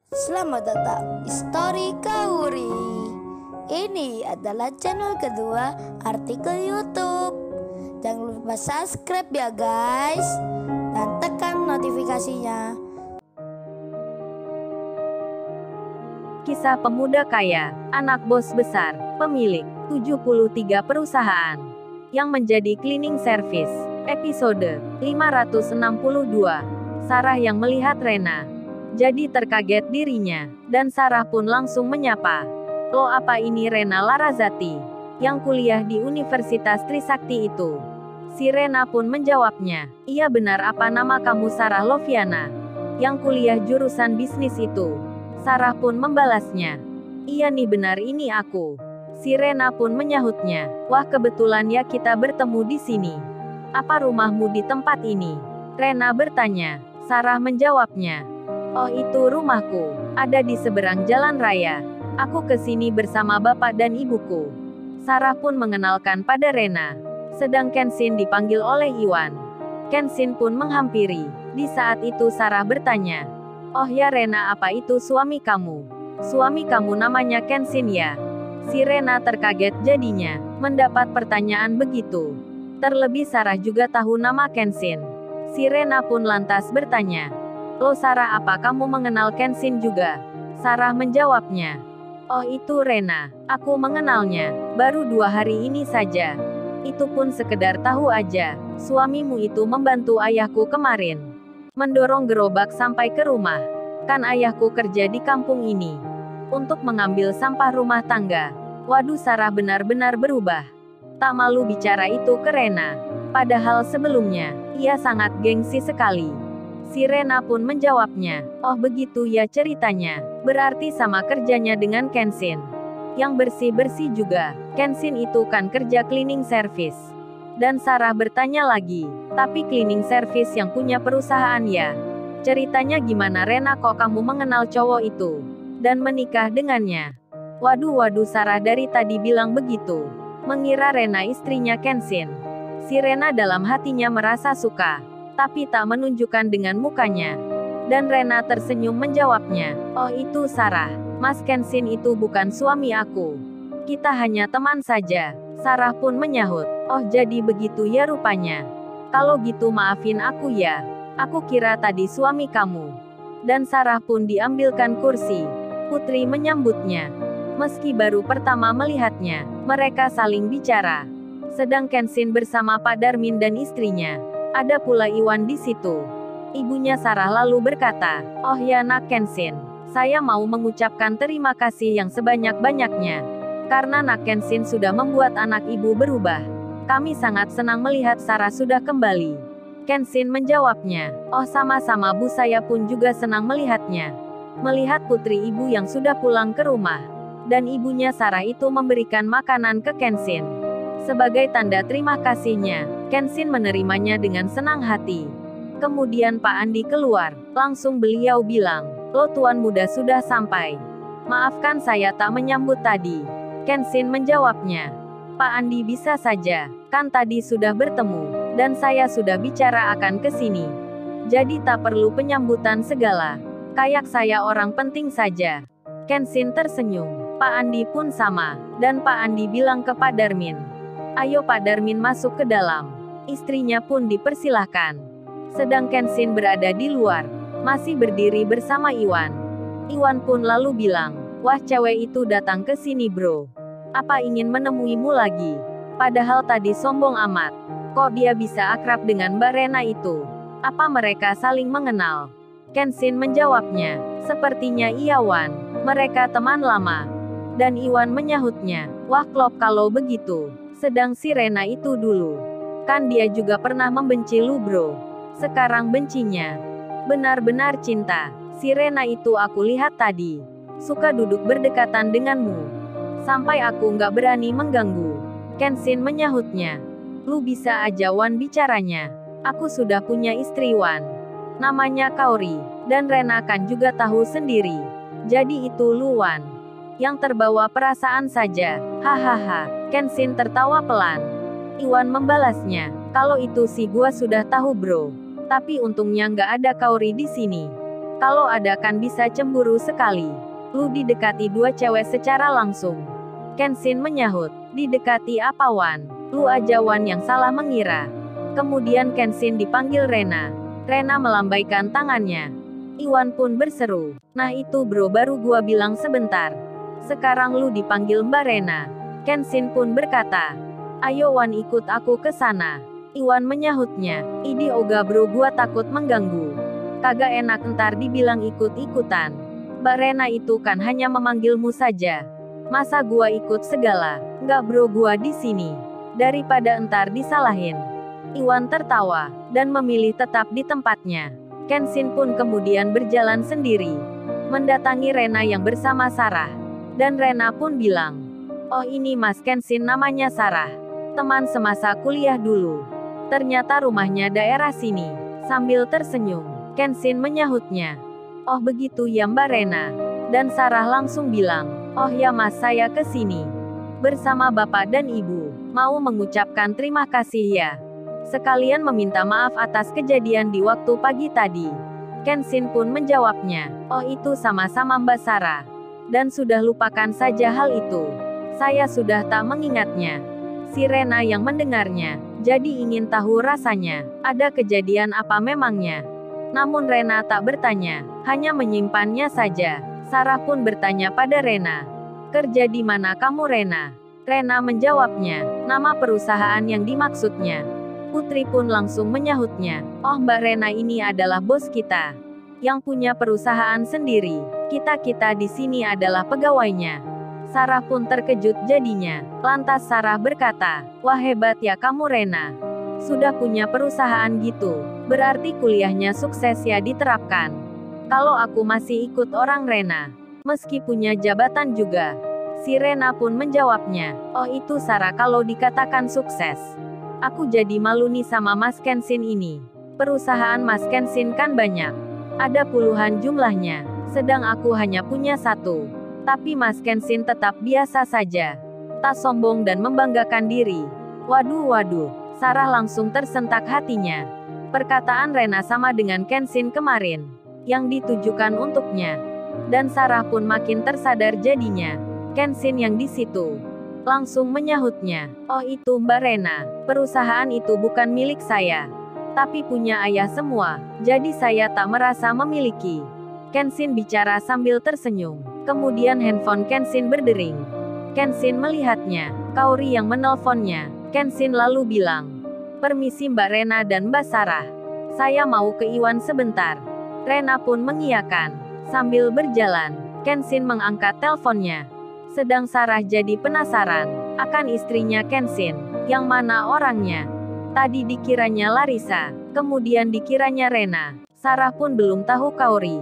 Selamat datang di Story Kauri. Ini adalah channel kedua artikel YouTube. Jangan lupa subscribe ya guys, dan tekan notifikasinya. Kisah pemuda kaya, anak bos besar, pemilik 73 perusahaan, yang menjadi cleaning service. Episode 562. Sarah yang melihat Rena jadi terkaget dirinya, dan Sarah pun langsung menyapa. "Lo apa ini Rena Larazati, yang kuliah di Universitas Trisakti itu?" Si Rena pun menjawabnya, "Iya benar, apa nama kamu Sarah Loviana, yang kuliah jurusan bisnis itu?" Sarah pun membalasnya, "Iya nih benar, ini aku." Si Rena pun menyahutnya, "Wah kebetulan ya kita bertemu di sini. Apa rumahmu di tempat ini?" Rena bertanya. Sarah menjawabnya, "Oh itu rumahku, ada di seberang jalan raya. Aku ke sini bersama bapak dan ibuku." Sarah pun mengenalkan pada Rena. Sedang Kenshin dipanggil oleh Iwan. Kenshin pun menghampiri. Di saat itu Sarah bertanya, "Oh ya Rena, apa itu suami kamu?" "Suami kamu namanya Kenshin ya?" Si Rena terkaget jadinya, mendapat pertanyaan begitu. Terlebih Sarah juga tahu nama Kenshin. Si Rena pun lantas bertanya, "Lo Sarah, apa kamu mengenal Kenshin juga?" Sarah menjawabnya, "Oh itu Rena, aku mengenalnya, baru 2 hari ini saja. Itu pun sekedar tahu aja, suamimu itu membantu ayahku kemarin mendorong gerobak sampai ke rumah. Kan ayahku kerja di kampung ini untuk mengambil sampah rumah tangga." Waduh, Sarah benar-benar berubah. Tak malu bicara itu ke Rena. Padahal sebelumnya, ia sangat gengsi sekali. Si Rena pun menjawabnya, "Oh begitu ya ceritanya, berarti sama kerjanya dengan Kenshin. Yang bersih-bersih juga, Kenshin itu kan kerja cleaning service." Dan Sarah bertanya lagi, "Tapi cleaning service yang punya perusahaan ya? Ceritanya gimana Rena, kok kamu mengenal cowok itu dan menikah dengannya?" Waduh, Sarah dari tadi bilang begitu, mengira Rena istrinya Kenshin. Si Rena dalam hatinya merasa suka, tapi tak menunjukkan dengan mukanya. Dan Rena tersenyum menjawabnya, "Oh itu Sarah, Mas Kenshin itu bukan suami aku. Kita hanya teman saja." Sarah pun menyahut, "Oh jadi begitu ya rupanya. Kalau gitu maafin aku ya. Aku kira tadi suami kamu." Dan Sarah pun diambilkan kursi. Putri menyambutnya. Meski baru pertama melihatnya, mereka saling bicara. Sedang Kenshin bersama Pak Darmin dan istrinya. Ada pula Iwan di situ. Ibunya Sarah lalu berkata, "Oh ya nak Kenshin, saya mau mengucapkan terima kasih yang sebanyak-banyaknya. Karena nak Kenshin sudah membuat anak ibu berubah. Kami sangat senang melihat Sarah sudah kembali." Kenshin menjawabnya, "Oh sama-sama Bu, saya pun juga senang melihatnya. Melihat putri ibu yang sudah pulang ke rumah." Dan ibunya Sarah itu memberikan makanan ke Kenshin. Sebagai tanda terima kasihnya, Kenshin menerimanya dengan senang hati. Kemudian Pak Andi keluar. Langsung beliau bilang, "Lo tuan muda sudah sampai. Maafkan saya tak menyambut tadi." Kenshin menjawabnya, "Pak Andi bisa saja, kan tadi sudah bertemu, dan saya sudah bicara akan ke sini. Jadi tak perlu penyambutan segala. Kayak saya orang penting saja." Kenshin tersenyum. Pak Andi pun sama, dan Pak Andi bilang ke Pak Darmin, "Ayo Pak Darmin masuk ke dalam." Istrinya pun dipersilahkan. Sedang Kenshin berada di luar, masih berdiri bersama Iwan. Iwan pun lalu bilang, "Wah cewek itu datang ke sini bro. Apa ingin menemuimu lagi? Padahal tadi sombong amat. Kok dia bisa akrab dengan Mbak Rena itu? Apa mereka saling mengenal?" Kenshin menjawabnya, "Sepertinya iya Wan, mereka teman lama." Dan Iwan menyahutnya, "Wah klop kalau begitu. Sedang si Rena itu dulu, kan dia juga pernah membenci lu bro. Sekarang bencinya. Benar-benar cinta. Si Rena itu aku lihat tadi suka duduk berdekatan denganmu. Sampai aku nggak berani mengganggu." Kenshin menyahutnya, "Lu bisa aja Wan bicaranya. Aku sudah punya istri Wan. Namanya Kaori. Dan Rena kan juga tahu sendiri. Jadi itu lu Wan yang terbawa perasaan saja." Hahaha. Kenshin tertawa pelan. Iwan membalasnya, "Kalau itu sih gua sudah tahu bro. Tapi untungnya nggak ada Kaori di sini. Kalau ada kan bisa cemburu sekali. Lu didekati dua cewek secara langsung. Kenshin menyahut. Didekati apa Wan? Lu aja Wan yang salah mengira. Kemudian Kenshin dipanggil Rena. Rena melambaikan tangannya. Iwan pun berseru. Nah itu bro baru gua bilang sebentar. Sekarang lu dipanggil Mbak Rena. Kenshin pun berkata. Ayo Wan ikut aku ke sana. Iwan menyahutnya. Idi oga bro gua takut mengganggu. Kagak enak entar dibilang ikut-ikutan. Mbak Rena itu kan hanya memanggilmu saja. Masa gua ikut segala? Nggak bro gua di sini. Daripada entar disalahin. Iwan tertawa, dan memilih tetap di tempatnya. Kenshin pun kemudian berjalan sendiri. Mendatangi Rena yang bersama Sarah. Dan Rena pun bilang. Oh ini Mas Kenshin namanya Sarah. Teman semasa kuliah dulu. Ternyata rumahnya daerah sini. Sambil tersenyum, Kenshin menyahutnya. Oh begitu ya Mbak Rena. Dan Sarah langsung bilang. Oh ya Mas saya ke sini. Bersama Bapak dan Ibu. Mau mengucapkan terima kasih ya. Sekalian meminta maaf atas kejadian di waktu pagi tadi. Kenshin pun menjawabnya. Oh itu sama-sama Mbak Sarah. Dan sudah lupakan saja hal itu. Saya sudah tak mengingatnya. Si Rena yang mendengarnya. Jadi ingin tahu rasanya. Ada kejadian apa memangnya? Namun Rena tak bertanya. Hanya menyimpannya saja. Sarah pun bertanya pada Rena. Kerja di mana kamu Rena? Rena menjawabnya. Nama perusahaan yang dimaksudnya. Putri pun langsung menyahutnya. Oh Mbak Rena ini adalah bos kita. Yang punya perusahaan sendiri. Kita-kita di sini adalah pegawainya. Sarah pun terkejut jadinya. Lantas Sarah berkata. Wah hebat ya kamu Rena. Sudah punya perusahaan gitu. Berarti kuliahnya sukses ya diterapkan. Kalau aku masih ikut orang Rena. Meski punya jabatan juga. Si Rena pun menjawabnya. Oh itu Sarah kalau dikatakan sukses. Aku jadi malu nih sama Mas Kenshin ini. Perusahaan Mas Kenshin kan banyak. Ada puluhan jumlahnya. Sedang aku hanya punya satu. Tapi Mas Kenshin tetap biasa saja. Tak sombong dan membanggakan diri. Waduh. Sarah langsung tersentak hatinya. Perkataan Rena sama dengan Kenshin kemarin. Yang ditujukan untuknya. Dan Sarah pun makin tersadar jadinya. Kenshin yang di situ. Langsung menyahutnya. Oh itu Mbak Rena. Perusahaan itu bukan milik saya. Tapi punya ayah semua. Jadi saya tak merasa memiliki. Kenshin bicara sambil tersenyum. Kemudian handphone Kenshin berdering. Kenshin melihatnya. Kaori yang menelponnya. Kenshin lalu bilang. Permisi Mbak Rena dan Mbak Sarah. Saya mau ke Iwan sebentar. Rena pun mengiyakan. Sambil berjalan, Kenshin mengangkat teleponnya. Sedang Sarah jadi penasaran akan istrinya Kenshin. Yang mana orangnya? Tadi dikiranya Larissa, kemudian dikiranya Rena. Sarah pun belum tahu Kaori.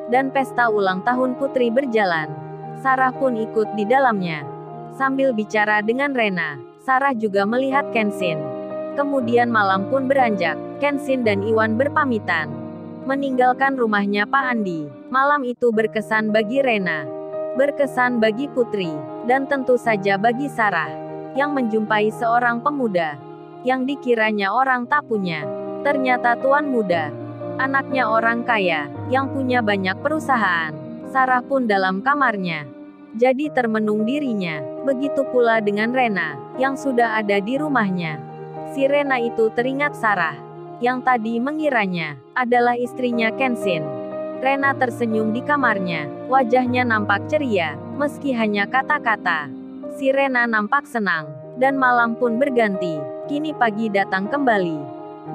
Dan pesta ulang tahun Putri berjalan. Sarah pun ikut di dalamnya. Sambil bicara dengan Rena, Sarah juga melihat Kenshin. Kemudian malam pun beranjak. Kenshin dan Iwan berpamitan. Meninggalkan rumahnya Pak Andi. Malam itu berkesan bagi Rena. Berkesan bagi Putri. Dan tentu saja bagi Sarah. Yang menjumpai seorang pemuda. Yang dikiranya orang tak punya. Ternyata tuan muda. Anaknya orang kaya. Yang punya banyak perusahaan. Sarah pun dalam kamarnya. Jadi termenung dirinya. Begitu pula dengan Rena. Yang sudah ada di rumahnya. Si Rena itu teringat Sarah. Yang tadi mengiranya adalah istrinya Kenshin. Rena tersenyum di kamarnya. Wajahnya nampak ceria, meski hanya kata-kata. Si Rena nampak senang. Dan malam pun berganti. Kini pagi datang kembali.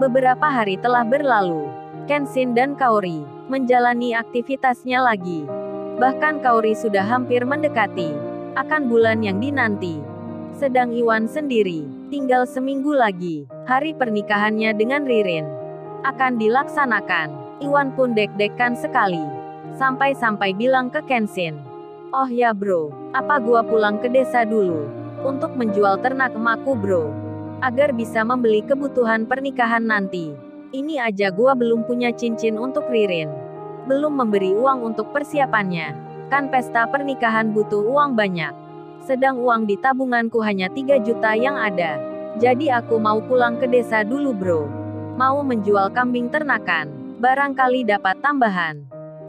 Beberapa hari telah berlalu. Kenshin dan Kaori menjalani aktivitasnya lagi. Bahkan Kaori sudah hampir mendekati akan bulan yang dinanti. Sedang Iwan sendiri. Tinggal seminggu lagi, hari pernikahannya dengan Ririn akan dilaksanakan. Iwan pun deg-degan sekali. Sampai-sampai bilang ke Kenshin. Oh ya bro, apa gua pulang ke desa dulu? Untuk menjual ternak emakku bro. Agar bisa membeli kebutuhan pernikahan nanti. Ini aja gua belum punya cincin untuk Ririn. Belum memberi uang untuk persiapannya. Kan pesta pernikahan butuh uang banyak. Sedang uang di tabunganku hanya 3 juta yang ada. Jadi aku mau pulang ke desa dulu bro. Mau menjual kambing ternakan. Barangkali dapat tambahan.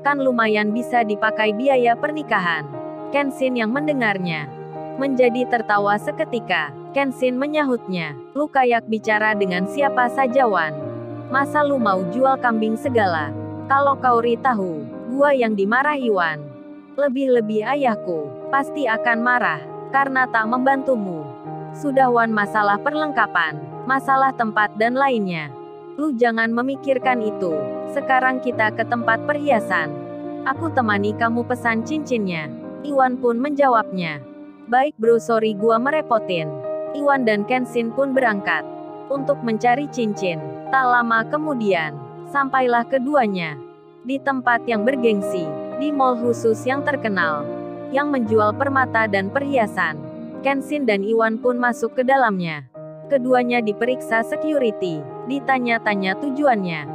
Kan lumayan bisa dipakai biaya pernikahan. Kenshin yang mendengarnya menjadi tertawa seketika. Kenshin menyahutnya, "Lu kayak bicara dengan siapa saja, Wan? Masa lu mau jual kambing segala? Kalau Kaori tahu, gua yang dimarahi Wan. Lebih-lebih ayahku, pasti akan marah, karena tak membantumu. Sudah Wan, masalah perlengkapan, masalah tempat dan lainnya. Lu jangan memikirkan itu. Sekarang kita ke tempat perhiasan. Aku temani kamu pesan cincinnya." Iwan pun menjawabnya. "Baik bro, sorry gua merepotin." Iwan dan Kenshin pun berangkat untuk mencari cincin. Tak lama kemudian, sampailah keduanya di tempat yang bergengsi, di mall khusus yang terkenal, yang menjual permata dan perhiasan. Kenshin dan Iwan pun masuk ke dalamnya. Keduanya diperiksa security, ditanya-tanya tujuannya.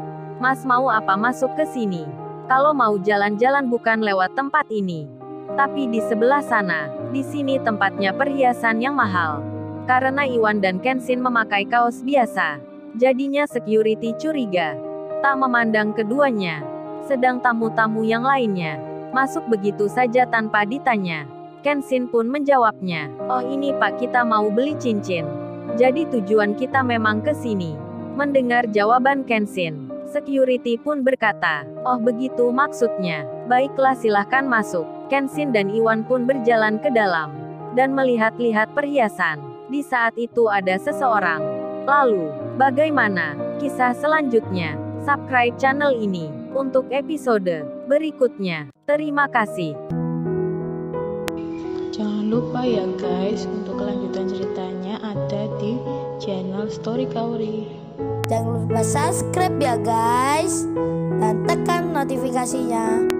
"Mas mau apa masuk ke sini? Kalau mau jalan-jalan bukan lewat tempat ini. Tapi di sebelah sana, di sini tempatnya perhiasan yang mahal." Karena Iwan dan Kenshin memakai kaos biasa, jadinya security curiga. Tak memandang keduanya. Sedang tamu-tamu yang lainnya masuk begitu saja tanpa ditanya. Kenshin pun menjawabnya, "Oh ini Pak, kita mau beli cincin. Jadi tujuan kita memang ke sini." Mendengar jawaban Kenshin, security pun berkata, "Oh begitu maksudnya. Baiklah, silahkan masuk." Kenshin dan Iwan pun berjalan ke dalam dan melihat-lihat perhiasan. Di saat itu ada seseorang. Lalu, bagaimana kisah selanjutnya? Subscribe channel ini untuk episode berikutnya. Terima kasih. Jangan lupa ya guys, untuk kelanjutan ceritanya ada di channel Story Kaori. Jangan lupa subscribe ya guys, dan tekan notifikasinya